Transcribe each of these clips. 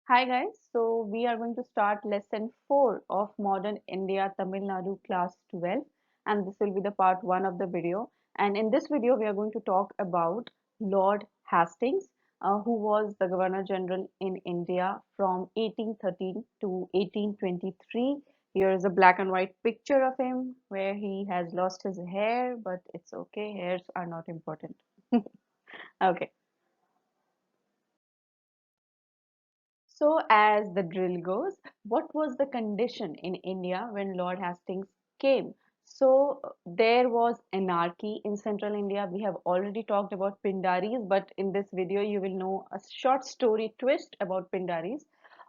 Hi guys, so we are going to start lesson 4 of Modern India Tamil Nadu class 12, and this will be the part 1 of the video. And in this video we are going to talk about Lord Hastings, who was the Governor General in India from 1813 to 1823. Here is a black and white picture of him where he has lost his hair, but it's okay, hairs are not important. Okay. So, as the drill goes, what was the condition in India when Lord Hastings came? So, there was anarchy in central India. We have already talked about Pindaris, but in this video, you will know a short story twist about Pindaris.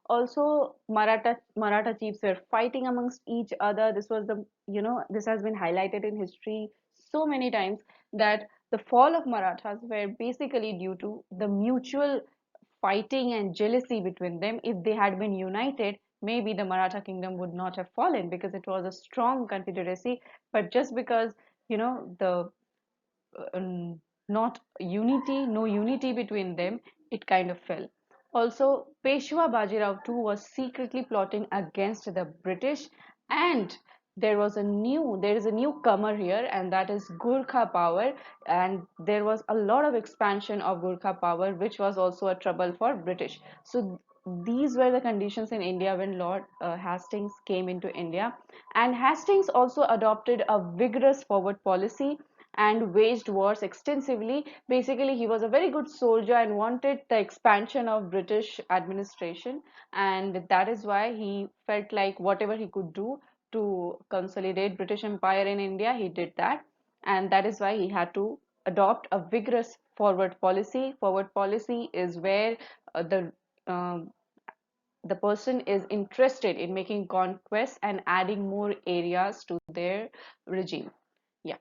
Also, Maratha chiefs were fighting amongst each other. This was this has been highlighted in history so many times that the fall of Marathas were basically due to the mutual fighting and jealousy between them. If they had been united, maybe the Maratha kingdom would not have fallen because it was a strong confederacy. But just because, the not unity, no unity between them, it kind of fell. Also, Peshwa Bajirao too was secretly plotting against the British, and there is a newcomer here, and that is Gurkha power, and there was a lot of expansion of Gurkha power, which was also a trouble for British. So these were the conditions in India when Lord Hastings came into India, and Hastings also adopted a vigorous forward policy and waged wars extensively. Basically, he was a very good soldier and wanted the expansion of British administration, and that is why he felt like whatever he could do to consolidate British Empire in India, he did that, and that is why he had to adopt a vigorous forward policy. Forward policy is where um, the person is interested in making conquests and adding more areas to their regime. Yeah.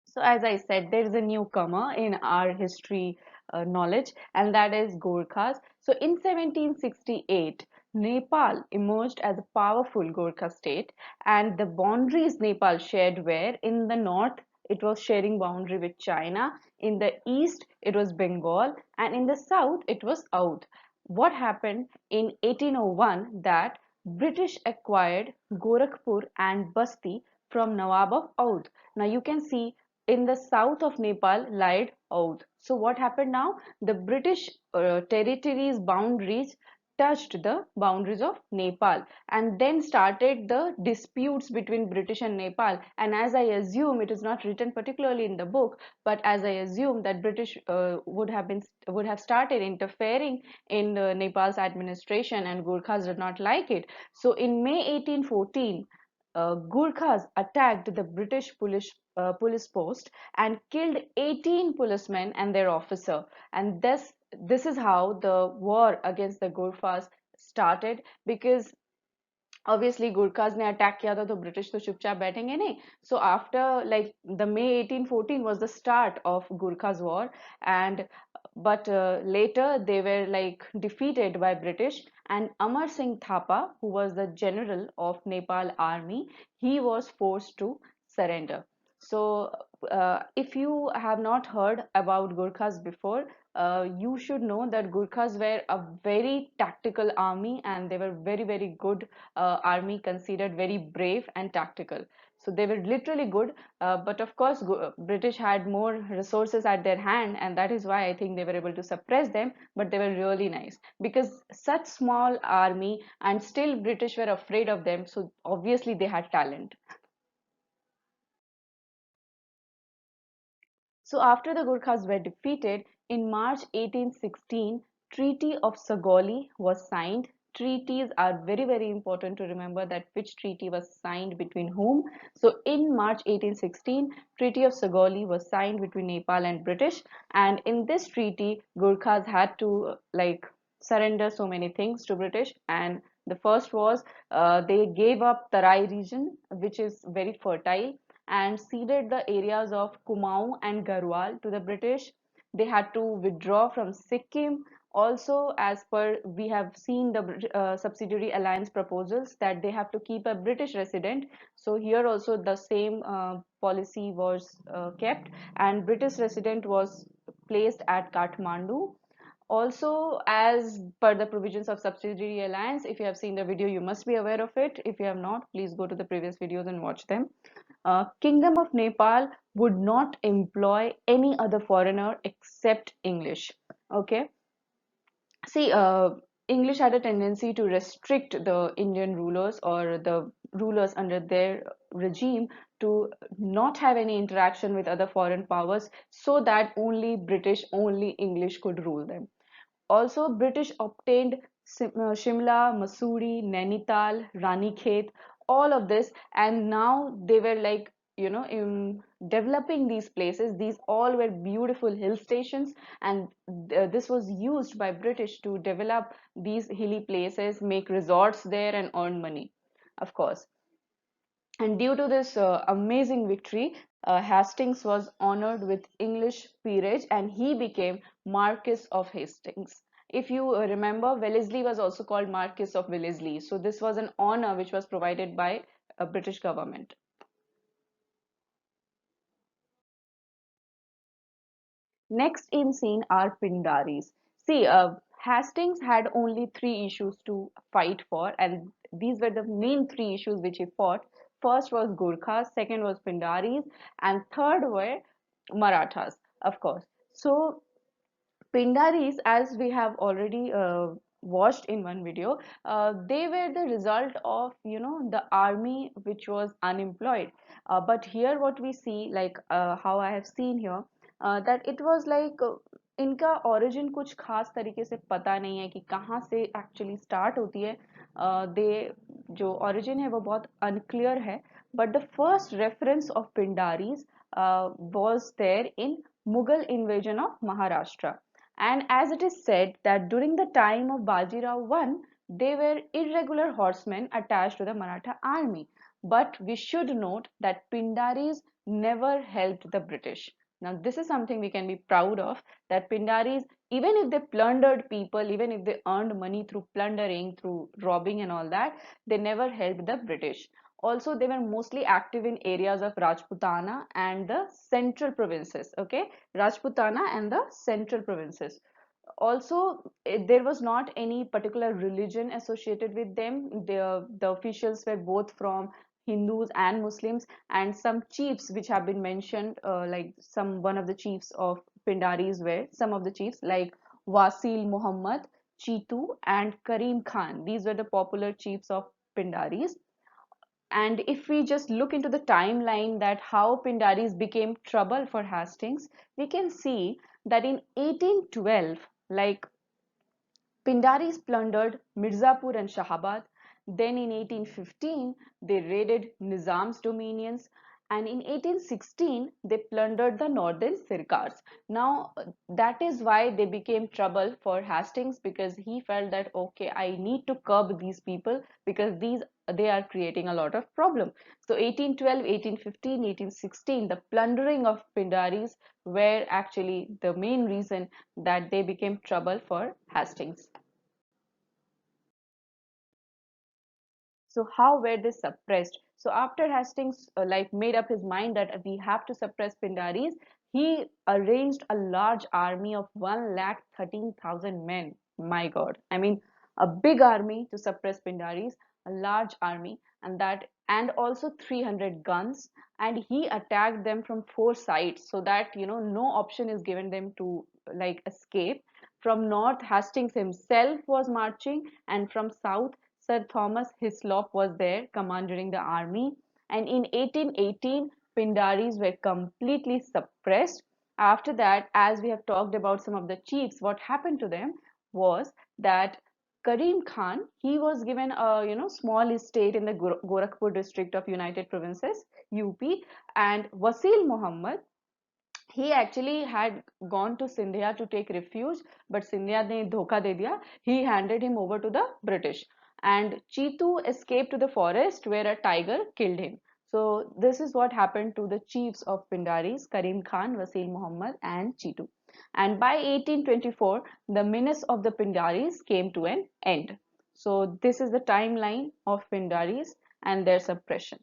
So, as I said, there is a newcomer in our history knowledge, and that is Gurkhas. So, in 1768, Nepal emerged as a powerful Gurkha state, and the boundaries Nepal shared were in the north, it was sharing boundary with China, in the east, it was Bengal, and in the south, it was Oudh. What happened in 1801 that British acquired Gorakhpur and Basti from Nawab of Oudh. Now you can see in the south of Nepal lied Oudh. So what happened now? The British territories boundaries touched the boundaries of Nepal, and then started the disputes between British and Nepal. And as I assume, it is not written particularly in the book, but as I assume that British would have started interfering in Nepal's administration, and Gurkhas did not like it. So in May 1814, Gurkhas attacked the British police post and killed 18 policemen and their officer. And this is how the war against the Gurkhas started, because obviously Gurkhas ने attack किया था तो British तो चुपचाप बैठेंगे नहीं. So after, like, the May 1814 was the start of Gurkhas war, and but later they were like defeated by British, and Amar Singh Thapa, who was the general of Nepal army, he was forced to surrender. So if you have not heard about Gurkhas before, you should know that Gurkhas were a very tactical army, and they were very, very good army, considered very brave and tactical. So they were literally good, but of course, British had more resources at their hand, and that is why I think they were able to suppress them. But they were really nice, because such small army and still British were afraid of them. So obviously they had talent. So after the Gurkhas were defeated, in March 1816, Treaty of Sagoli was signed. Treaties are very, very important to remember that which treaty was signed between whom. So in March 1816, Treaty of Sagoli was signed between Nepal and British, and in this treaty, Gurkhas had to like surrender so many things to British. And the first was they gave up Tarai region, which is very fertile, and ceded the areas of Kumaon and Garhwal to the British. They had to withdraw from Sikkim. Also, as per we have seen the subsidiary alliance proposals, that they have to keep a British resident. So here also the same policy was kept, and British resident was placed at Kathmandu. Also, as per the provisions of subsidiary alliance, if you have seen the video, you must be aware of it. If you have not, please go to the previous videos and watch them. Kingdom of Nepal would not employ any other foreigner except English. Okay. See, English had a tendency to restrict the Indian rulers or the rulers under their regime to not have any interaction with other foreign powers so that only British, only English could rule them. Also, British obtained Shimla, Mussoorie, Nainital, Ranikhet, all of this, and now they were like, in developing these places. These all were beautiful hill stations, and this was used by British to develop these hilly places, make resorts there, and earn money, of course. And due to this amazing victory, Hastings was honored with English peerage and he became Marquis of Hastings. If you remember, Wellesley was also called Marquis of Wellesley. So this was an honor which was provided by a British government. Next in scene are Pindaris. See, Hastings had only three issues to fight for, and these were the main three issues which he fought. First was Gurkhas, second was Pindaris, and third were Marathas, of course. So Pindaris, as we have already watched in one video, they were the result of the army which was unemployed. But here, what we see, like how I have seen here, that it was like इनका origin कुछ खास तरीके से पता नहीं है कि कहाँ से actually start होती है. दे जो origin है वो बहुत unclear है. But the first reference of Pindaris was there in Mughal invasion of Maharashtra. And as it is said that during the time of Bajirao I, they were irregular horsemen attached to the Maratha army. But we should note that Pindaris never helped the British. Now, this is something we can be proud of, that Pindaris, even if they plundered people, even if they earned money through plundering, through robbing and all that, they never helped the British. Also, they were mostly active in areas of Rajputana and the central provinces. Okay, Rajputana and the central provinces. Also, there was not any particular religion associated with them. The officials were both from Hindus and Muslims, and some chiefs which have been mentioned, like one of the chiefs of Pindaris were some of the chiefs like Wasil Muhammad, Chitu, and Karim Khan. These were the popular chiefs of Pindaris. And if we just look into the timeline that how Pindaris became trouble for Hastings, we can see that in 1812, like Pindaris plundered Mirzapur and Shahabad. Then in 1815, they raided Nizam's dominions. And in 1816, they plundered the northern Sirkars. Now, that is why they became trouble for Hastings, because he felt that, okay, I need to curb these people because they are creating a lot of problem. So 1812, 1815, 1816, the plundering of Pindaris were actually the main reason that they became trouble for Hastings. So how were they suppressed? So after Hastings like made up his mind that we have to suppress Pindaris, he arranged a large army of 1,13,000 men. My God, I mean a big army to suppress Pindaris, a large army, and also 300 guns. And he attacked them from four sides so that no option is given them to like escape. From north, Hastings himself was marching, and from south, Sir Thomas Hislop was there commanding the army. And in 1818, Pindaris were completely suppressed. After that, as we have talked about some of the chiefs, what happened to them was that Karim Khan, he was given a small estate in the Gorakhpur district of United Provinces, UP, and Wasil Muhammad, he actually had gone to Sindhya to take refuge, but Sindhya ne dhoka de diya. He handed him over to the British. And Chitu escaped to the forest where a tiger killed him. So this is what happened to the chiefs of Pindaris, Karim Khan, Wasil Muhammad and Chitu. And by 1824, the menace of the Pindaris came to an end. So this is the timeline of Pindaris and their suppression.